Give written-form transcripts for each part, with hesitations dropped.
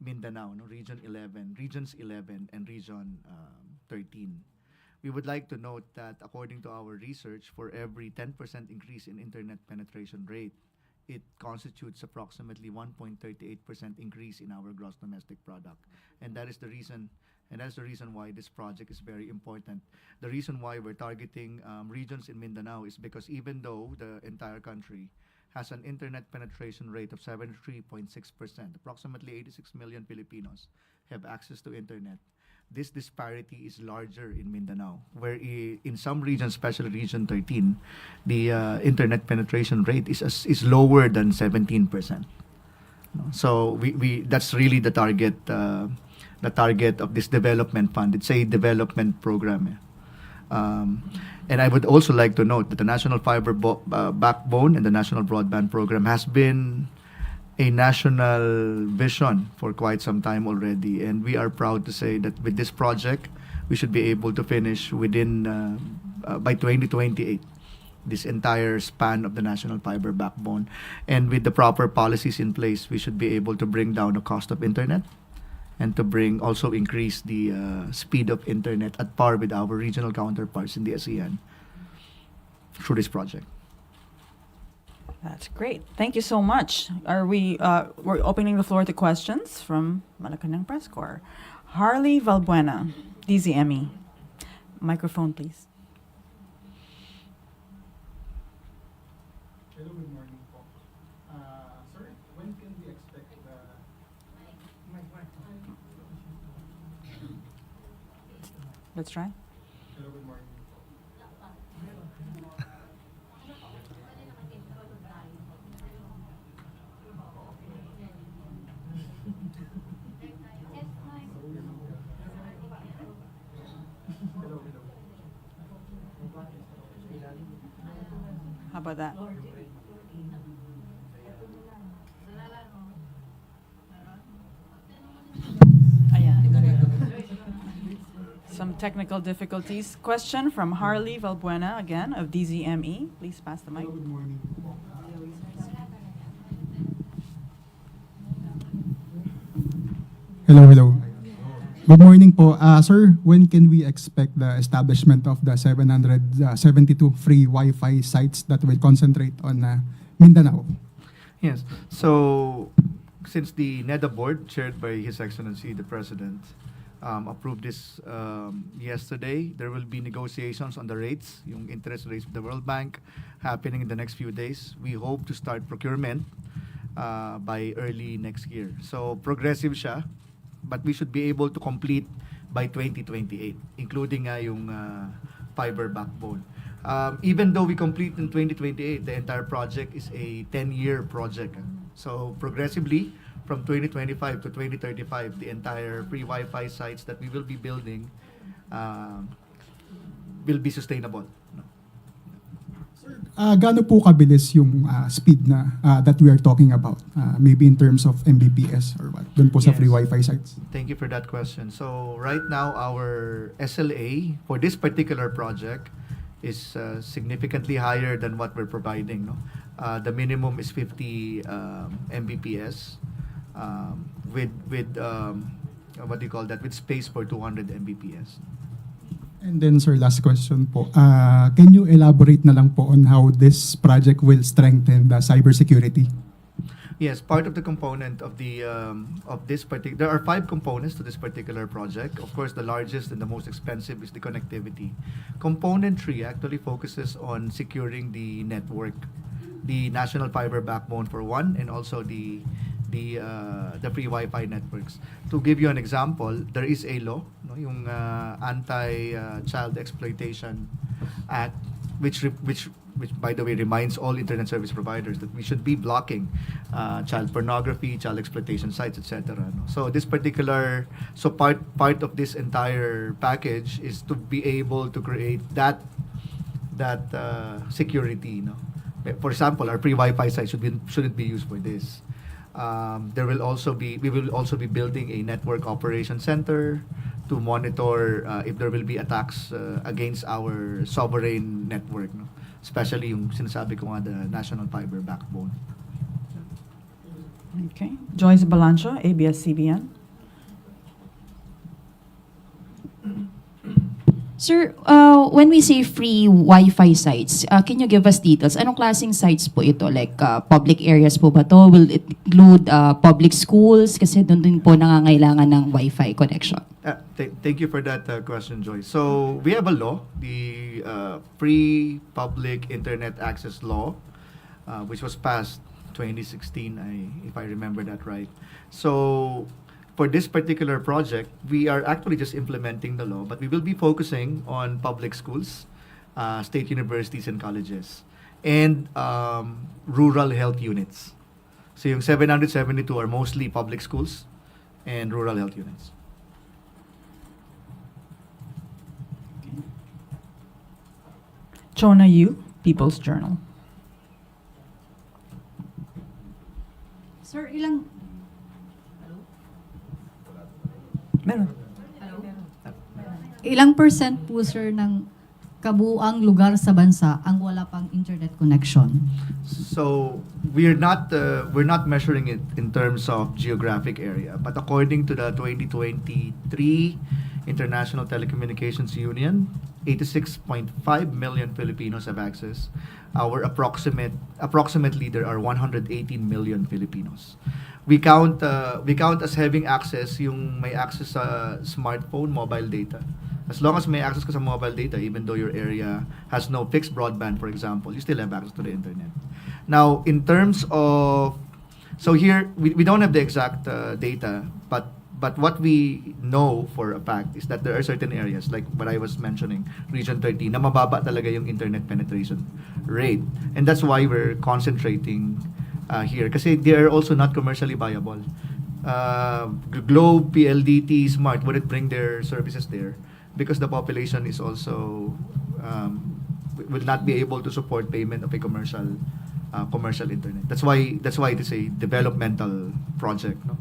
Mindanao, no, Regions 11 and Region 13. We would like to note that according to our research, for every 10% increase in internet penetration rate, it constitutes approximately 1.38% increase in our gross domestic product. And that is the reason and that's the reason why this project is very important. The reason why we're targeting regions in Mindanao is because even though the entire country has an internet penetration rate of 73.6%, approximately 86 million Filipinos have access to internet. This disparity is larger in Mindanao, where in some regions, especially Region 13, the internet penetration rate is lower than 17%. So we that's really the target of this development fund. It's a development program. And I would also like to note that the National Backbone and the National Broadband Program has been a national vision for quite some time already. And we are proud to say that with this project, we should be able to finish within, by 2028, this entire span of the National Fiber Backbone. And with the proper policies in place, we should be able to bring down the cost of internet and to also increase the speed of internet at par with our regional counterparts in the ASEAN through this project. That's great. Thank you so much. We're opening the floor to questions from Malacañang Press Corps. Harley Valbuena, DZME. Microphone, please. Hello, good morning po. Sir, when can we expect the... Let's try. Hello, good morning po. How about that? Some technical difficulties. Question from Harley Valbuena, again, of DZME. Please pass the mic. Hello, good morning po. Hello. Good morning po. Sir, when can we expect the establishment of the 772 free Wi-Fi sites that will concentrate on Mindanao? Yes. So, since the NEDA board, chaired by His Excellency the President, approved this yesterday, there will be negotiations on the rates, yung interest rates of the World Bank, happening in the next few days. We hope to start procurement by early next year. So, progressive siya, but we should be able to complete by 2028, including yung fiber backbone. Even though we complete in 2028, the entire project is a 10-year project. So progressively, from 2025 to 2035, the entire free Wi-Fi sites that we will be building will be sustainable. Gaano po kabilis yung speed na that we are talking about? Maybe in terms of Mbps or what? Doon po sa Yes. free Wi-Fi sites. Thank you for that question. So right now, our SLA for this particular project is significantly higher than what we're providing. No? The minimum is 50 Mbps with what do you call that? With space for 200 Mbps. And then, sir, last question po. Can you elaborate na lang po on how this project will strengthen the cybersecurity? Yes, part of the component of this particular, there are 5 components to this particular project. Of course, the largest and the most expensive is the connectivity. Component 3 actually focuses on securing the network, the national fiber backbone for one, and also the free Wi-Fi networks. To give you an example, there is a law, no, yung Anti-Child Exploitation Act, which by the way reminds all internet service providers that we should be blocking child pornography, child exploitation sites, etc. No? So this particular, part of this entire package is to be able to create that security. No? For example, our free Wi-Fi site shouldn't be used for this. We will also be building a network operation center to monitor if there will be attacks against our sovereign network, no? Especially yung sinasabi ko nga, the national fiber backbone. Okay. Joyce Balancho, ABS-CBN. Sir, when we say free Wi-Fi sites, can you give us details? Anong klaseng sites po ito? Like public areas po ba to? Will it include public schools? Kasi doon din po nangangailangan ng Wi-Fi connection. Thank you for that question, Joy. So we have a law, the Free Public Internet Access Law, which was passed 2016, if I remember that right. So for this particular project, we are actually just implementing the law, but we will be focusing on public schools, state universities and colleges, and rural health units. So yung 772 are mostly public schools and rural health units. Chona Yu, People's Journal. Sir, ilang Meron. ilang percent po sir ng kabuuang lugar sa bansa ang wala pang internet connection? So we're not measuring it in terms of geographic area, but according to the 2023 International Telecommunications Union, 86.5 million Filipinos have access. Approximately there are 118 million Filipinos. We count as having access yung may access sa smartphone, mobile data. As long as may access ka sa mobile data, even though your area has no fixed broadband, for example, you still have access to the internet. Now, in terms of, so here, we don't have the exact data, but what we know for a fact is that there are certain areas, like what I was mentioning, Region 13, na mababa talaga yung internet penetration rate. And that's why we're concentrating here. Kasi they are also not commercially viable. Globe, PLDT, Smart wouldn't bring their services there because the population is also will not be able to support payment of a commercial internet. That's why it is a developmental project. No?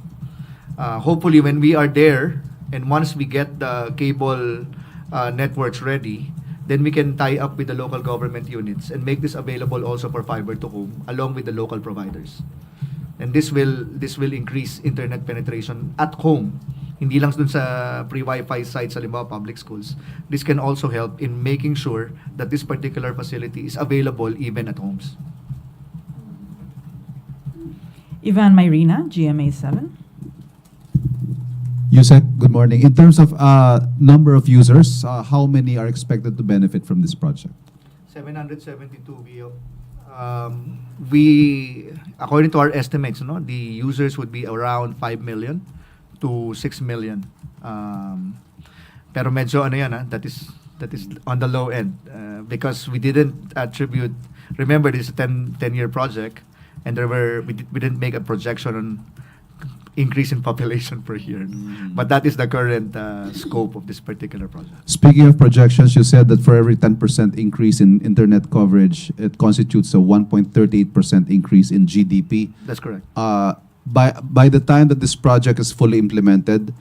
Hopefully, when we are there and once we get the cable networks ready, then we can tie up with the local government units and make this available also for fiber to home along with the local providers. And this will increase internet penetration at home. Hindi lang dun sa free Wi-Fi sites, halimbawa public schools. This can also help in making sure that this particular facility is available even at homes. Ivan Myrina, GMA7. Yusek, good morning. In terms of number of users, how many are expected to benefit from this project? 772 we according to our estimates, no, the users would be around 5 million to 6 million. Pero medyo ano yan, that is on the low end because we didn't attribute. Remember, this is a 10-year project, and we didn't make a projection on increase in population per year. But that is the current scope of this particular project. Speaking of projections, you said that for every 10% increase in internet coverage, it constitutes a 1.38% increase in GDP. That's correct. By the time that this project is fully implemented,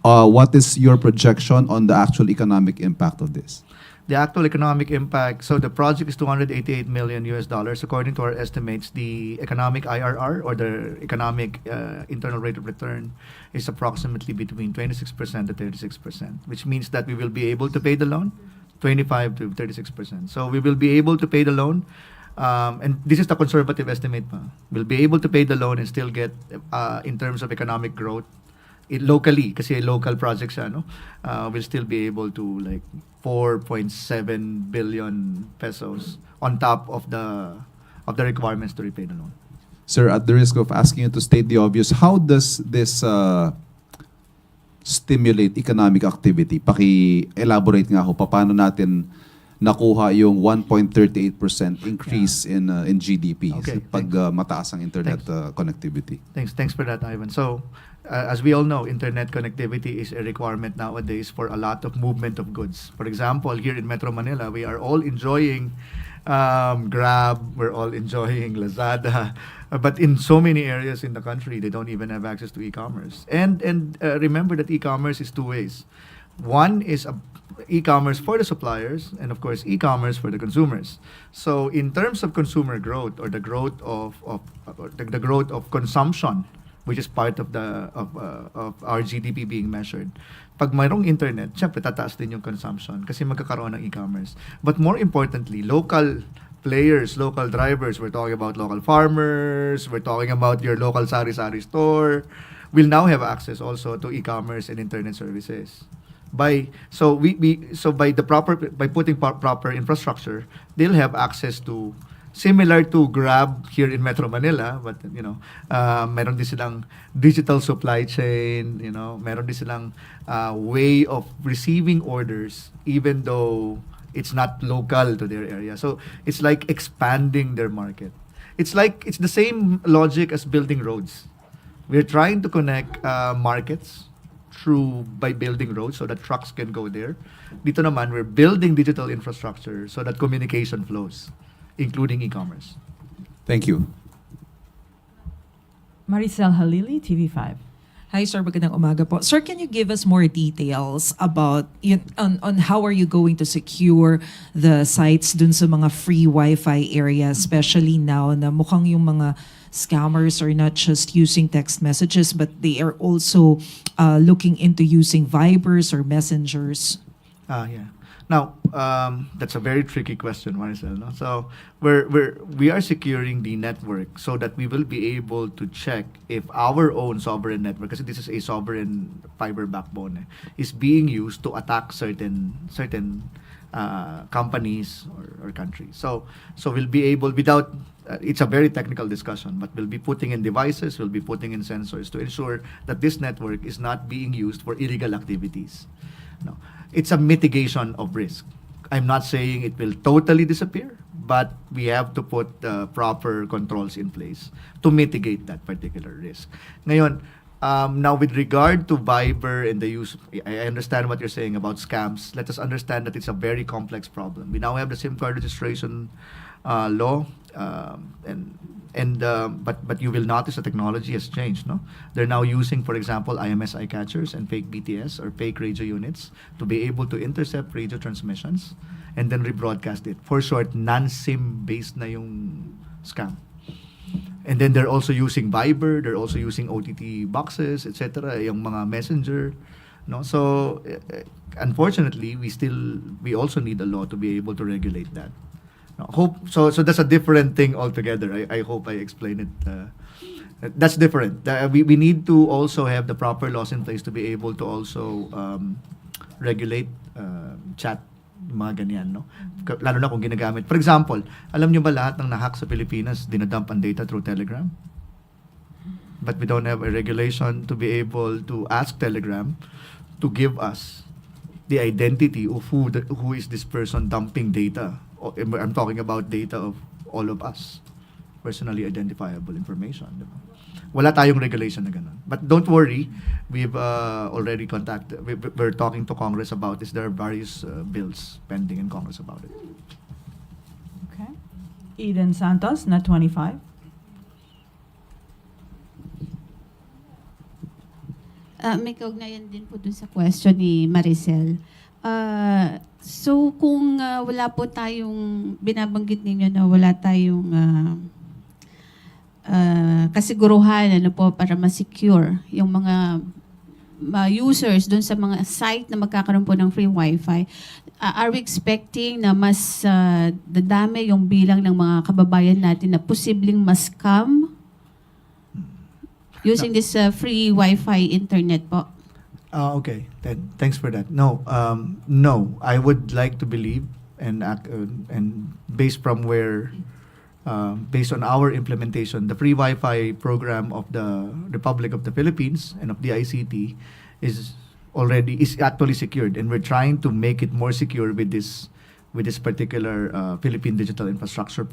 what is your projection on the actual economic impact of this? The actual economic impact, so the project is $288 million US. According to our estimates, the economic IRR or the economic internal rate of return is approximately between 26% to 36%, which means that we will be able to pay the loan 25 to 36%. So we will be able to pay the loan, and this is the conservative estimate pa. We'll be able to pay the loan and still get, in terms of economic growth, locally, kasi local projects siya, no? We'll still be able to like 4.7 billion pesos on top of the requirements to repay the loan. Sir, at the risk of asking you to state the obvious, how does this stimulate economic activity? Paki-elaborate nga ho, paano natin nakuha yung 1.38% increase in GDP Okay, pag mataas ang internet connectivity? Thanks for that, Ivan. So, as we all know, internet connectivity is a requirement nowadays for a lot of movement of goods. For example, here in Metro Manila, we are all enjoying Grab, we're all enjoying Lazada, but in so many areas in the country, they don't even have access to e-commerce. And remember that e-commerce is two ways. One is e-commerce for the suppliers, and of course e-commerce for the consumers. So in terms of consumer growth, or the growth of the growth of consumption, which is part of of our GDP being measured, pag mayroong internet, syempre tataas din yung consumption kasi magkakaroon ng e-commerce. But more importantly, local players, local drivers, we're talking about local farmers, we're talking about your local sari-sari store, will now have access also to e-commerce and internet services. By putting proper infrastructure, they'll have access to, similar to Grab here in Metro Manila, but meron din silang digital supply chain, meron din silang way of receiving orders even though it's not local to their area. So it's like expanding their market. It's the same logic as building roads. We're trying to connect markets by building roads so that trucks can go there. Dito naman, we're building digital infrastructure so that communication flows, including e-commerce. Thank you. Maricel Halili, TV5. Hi, sir. Magandang umaga po. Sir, can you give us more details about on how are you going to secure the sites dun sa mga free Wi-Fi areas, especially now na mukhang yung mga scammers are not just using text messages, but they are also looking into using Vibers or messengers? Yeah. Now, that's a very tricky question, Maricel. No? So we are securing the network so that we will be able to check if our own sovereign network, because this is a sovereign fiber backbone, is being used to attack certain companies or countries. So we'll be able, without it's a very technical discussion, but we'll be putting in devices, we'll be putting in sensors to ensure that this network is not being used for illegal activities. No, it's a mitigation of risk. I'm not saying it will totally disappear, but we have to put proper controls in place to mitigate that particular risk. Ngayon, now with regard to Viber and the use, I understand what you're saying about scams. Let us understand that it's a very complex problem. We now have the SIM card registration law, but you will notice the technology has changed. No, they're now using, for example, IMS eye catchers and fake BTS or fake radio units to be able to intercept radio transmissions and then rebroadcast it. For short, non-SIM based na yung scam. And then they're also using Viber, they're also using OTT boxes, etc., yung mga messenger, no? So unfortunately, we also need a law to be able to regulate that. So that's a different thing altogether. I hope I explained it. That's different. We need to also have the proper laws in place to be able to also regulate chat, mga ganyan, no? Lalo na kung ginagamit. For example, alam nyo ba lahat ng nahack sa Pilipinas, dinadump ang data through Telegram? But we don't have a regulation to be able to ask Telegram to give us the identity of who is this person dumping data. I'm talking about data of all of us, personally identifiable information. Diba? Wala tayong regulation na ganun. But don't worry, we've already contacted, we're talking to Congress about this. There are various bills pending in Congress about it. Okay. Eden Santos, Net 25. May kaugnayan din po dun sa question ni Maricel. So kung wala po tayong, binabanggit ninyo na wala tayong kasiguruhan po para ma-secure yung mga users dun sa mga site na magkakaroon po ng free wifi, are we expecting na mas dadami yung bilang ng mga kababayan natin na posibleng ma-scam using this free wifi internet po? Okay, thanks for that. No, I would like to believe and based from where, based on our implementation, the free Wi-Fi program of the Republic of the Philippines and of the ICT is actually secured, and we're trying to make it more secure with this particular Philippine Digital Infrastructure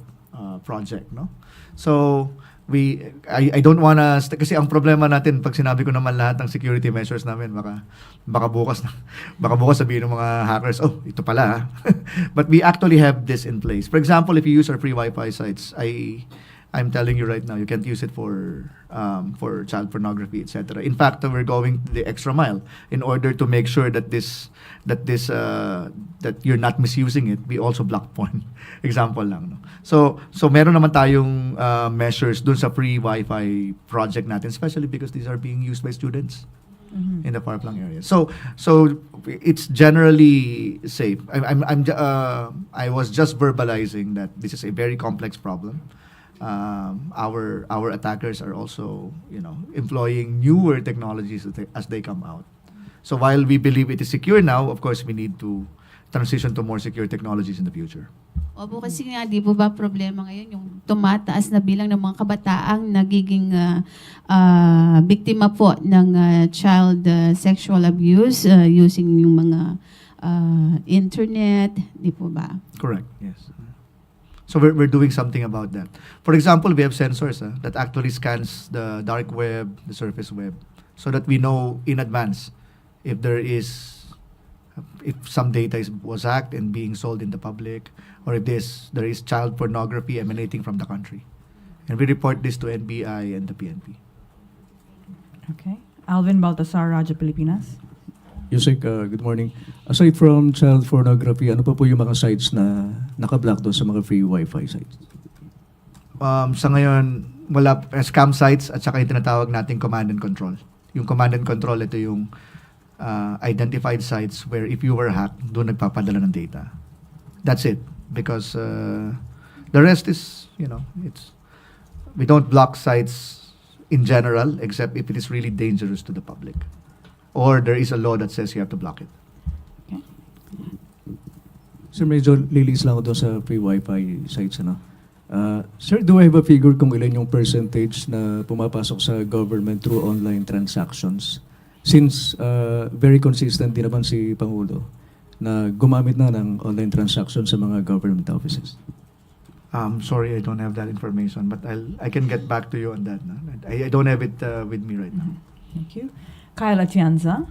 project. No, so. I don't wanna, kasi ang problema natin pag sinabi ko naman lahat ng security measures namin, baka bukas sabihin ng mga hackers, oh, ito pala ha. But we actually have this in place. For example, if you use our free Wi-Fi sites, I'm telling you right now, you can't use it for child pornography, etc. In fact, we're going the extra mile in order to make sure that that you're not misusing it. We also block porn. Example lang, no? So meron naman tayong measures dun sa free Wi-Fi project natin, especially because these are being used by students in the far-flung areas. So it's generally safe. I was just verbalizing that this is a very complex problem. Our attackers are also, employing newer technologies as they come out. So while we believe it is secure now, of course, we need to transition to more secure technologies in the future. Opo, kasi nga, di po ba problema ngayon yung tumataas na bilang ng mga kabataang nagiging biktima po ng child sexual abuse using yung mga internet, di po ba? Correct, yes. So we're doing something about that. For example, we have sensors that actually scans the dark web, the surface web, so that we know in advance if some data was hacked and being sold in the public, or if there is child pornography emanating from the country. And we report this to NBI and the PNP. Okay. Alvin Baltasar, Radyo Pilipinas. Yusek, good morning. Aside from child pornography, ano pa po yung mga sites na naka-block doon sa mga free Wi-Fi sites? Sa ngayon, wala scam sites at saka yung tinatawag nating command and control. Yung command and control, ito yung identified sites where if you were hacked, doon nagpapadala ng data. That's it. Because the rest is, we don't block sites in general except if it is really dangerous to the public. Or there is a law that says you have to block it. Sir, medyo lilis lang ako doon sa free Wi-Fi sites. Sir, do I have a figure kung ilan yung percentage na pumapasok sa government through online transactions? Since very consistent din naman si Pangulo na gumamit na ng online transactions sa mga government offices. Sorry, I don't have that information, but I can get back to you on that. No? I don't have it with me right now. Thank you. Kyle Atienza.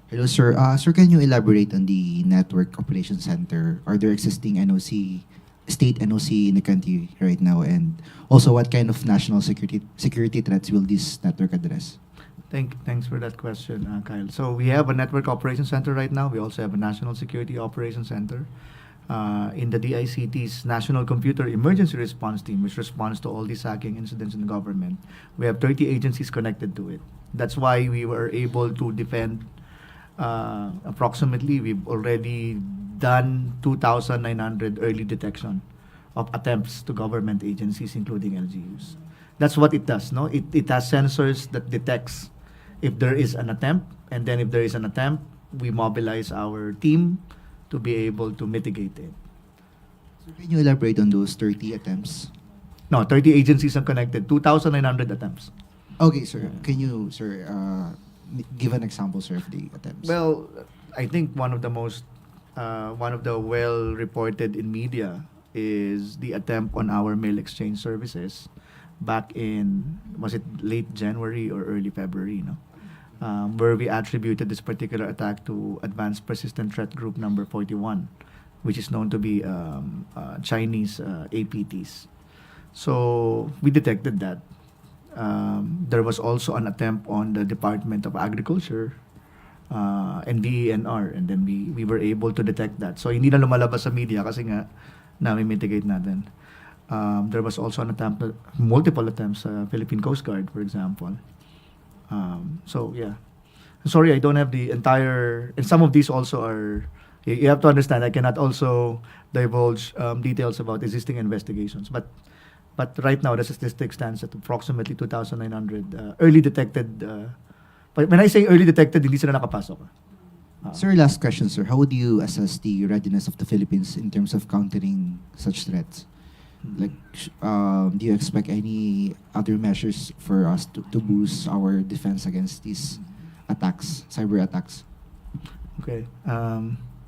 Hello, sir. Sir, can you elaborate on the Network Operations Center? Are there existing state NOC in the country right now? And also, what kind of national security threats will this network address? Thanks for that question, Kyle. So we have a Network Operations Center right now. We also have a National Security Operations Center. In the DICT's National Computer Emergency Response Team, which responds to all these hacking incidents in the government, we have 30 agencies connected to it. That's why we were able to defend approximately, we've already done 2,900 early detection of attempts to government agencies, including LGUs. That's what it does, no? It has sensors that detects if there is an attempt, and then if there is an attempt, we mobilize our team to be able to mitigate it. So can you elaborate on those 30 attempts? No, 30 agencies are connected, 2,900 attempts. Okay, sir. Can you, sir, give an example, sir, of the attempts? Well, I think one of the well-reported in media is the attempt on our mail exchange services back in, was it late January or early February, no? Where we attributed this particular attack to Advanced Persistent Threat Group number 41, which is known to be Chinese APTs. So we detected that. There was also an attempt on the Department of Agriculture and DENR, and then we were able to detect that. So hindi na lumalabas sa media kasi nga na-mitigate natin. There was also an attempt, multiple attempts sa Philippine Coast Guard, for example. So yeah, sorry, I don't have the entire, and some of these also are, you have to understand, I cannot also divulge details about existing investigations, but right now the statistic stands at approximately 2,900 early detected, but when I say early detected, hindi sila nakapasok. Sir, last question, sir. How would you assess the readiness of the Philippines in terms of countering such threats? Like, do you expect any other measures for us to boost our defense against these attacks, cyber attacks? Okay.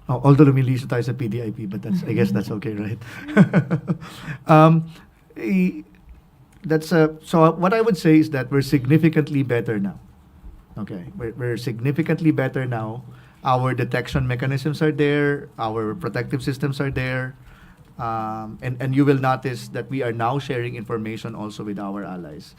Although lumiliso tayo sa PDIP, but I guess that's okay, right? So what I would say is that we're significantly better now. Okay, we're significantly better now Our detection mechanisms are there. Our protective systems are there. And you will notice that we are now sharing information also with our allies.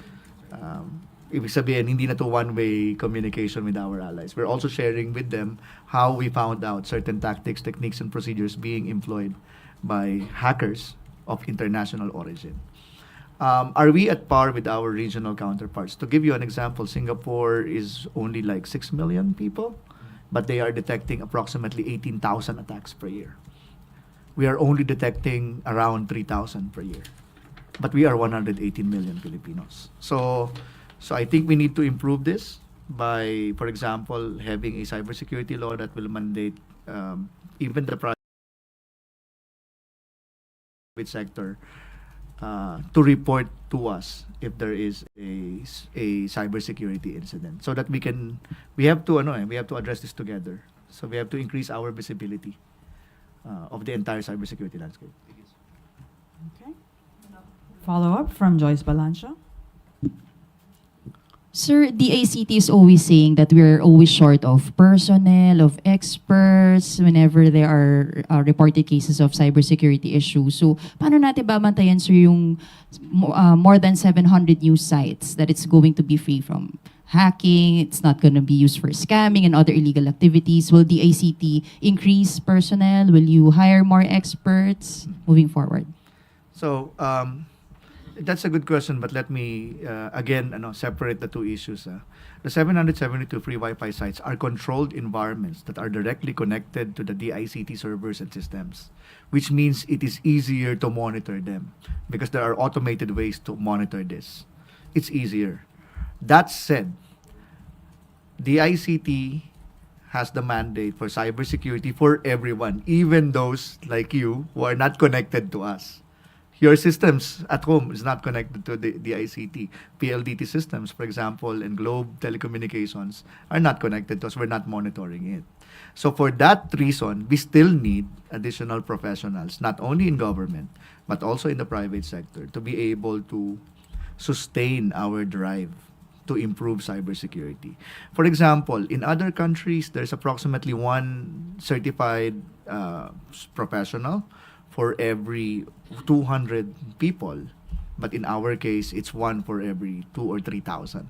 Ibig sabihin, hindi na to one-way communication with our allies. We're also sharing with them how we found out certain tactics, techniques, and procedures being employed by hackers of international origin. Are we at par with our regional counterparts? To give you an example, Singapore is only like 6 million people, but they are detecting approximately 18,000 attacks per year. We are only detecting around 3,000 per year, but we are 118 million Filipinos. So I think we need to improve this by, for example, having a cybersecurity law that will mandate even the private sector to report to us if there is a cybersecurity incident, so that we have to address this together. So we have to increase our visibility of the entire cybersecurity landscape. Okay. Follow-up from Joyce Balancho. Sir, the ACT is always saying that we're always short of personnel, of experts, whenever there are reported cases of cybersecurity issues. So, paano natin babantayan, sir, yung more than 700 news sites that it's going to be free from hacking, it's not going to be used for scamming and other illegal activities? Will the ACT increase personnel? Will you hire more experts moving forward? So, that's a good question, but let me again separate the two issues. The 772 free Wi-Fi sites are controlled environments that are directly connected to the DICT servers and systems, which means it is easier to monitor them because there are automated ways to monitor this. It's easier. That said, DICT has the mandate for cybersecurity for everyone, even those like you who are not connected to us. Your systems at home is not connected to the ICT. PLDT systems, for example, and Globe Telecommunications are not connected to us. We're not monitoring it. So for that reason, we still need additional professionals, not only in government, but also in the private sector, to be able to sustain our drive to improve cybersecurity. For example, in other countries, there's approximately one certified professional for every 200 people, but in our case, it's one for every 2,000 or 3,000.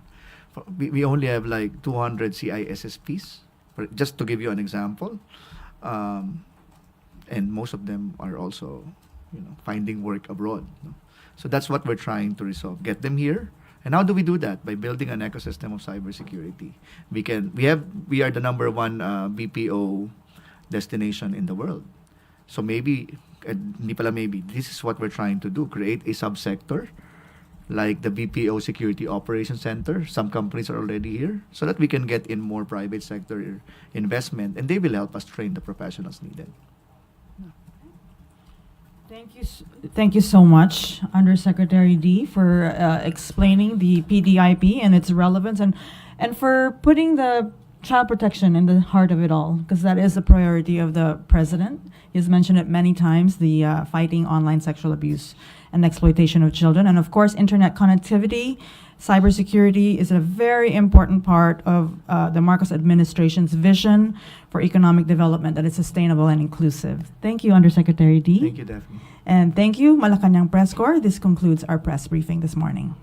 We only have like 200 CISSPs, just to give you an example, and most of them are also, finding work abroad. So that's what we're trying to resolve: get them here. And how do we do that? By building an ecosystem of cybersecurity. We are the number one BPO destination in the world. So maybe this is what we're trying to do: create a subsector like the BPO Security Operations Center. Some companies are already here, so that we can get in more private sector investment, and they will help us train the professionals needed. Thank you so much, Undersecretary D, for explaining the PDIP and its relevance, and for putting the child protection in the heart of it all, because that is a priority of the president. He's mentioned it many times, the fighting online sexual abuse and exploitation of children. And of course, internet connectivity, cybersecurity is a very important part of the Marcos administration's vision for economic development that is sustainable and inclusive. Thank you, Undersecretary D. Thank you, Daphne. And thank you, Malacañang Press Corps. This concludes our press briefing this morning.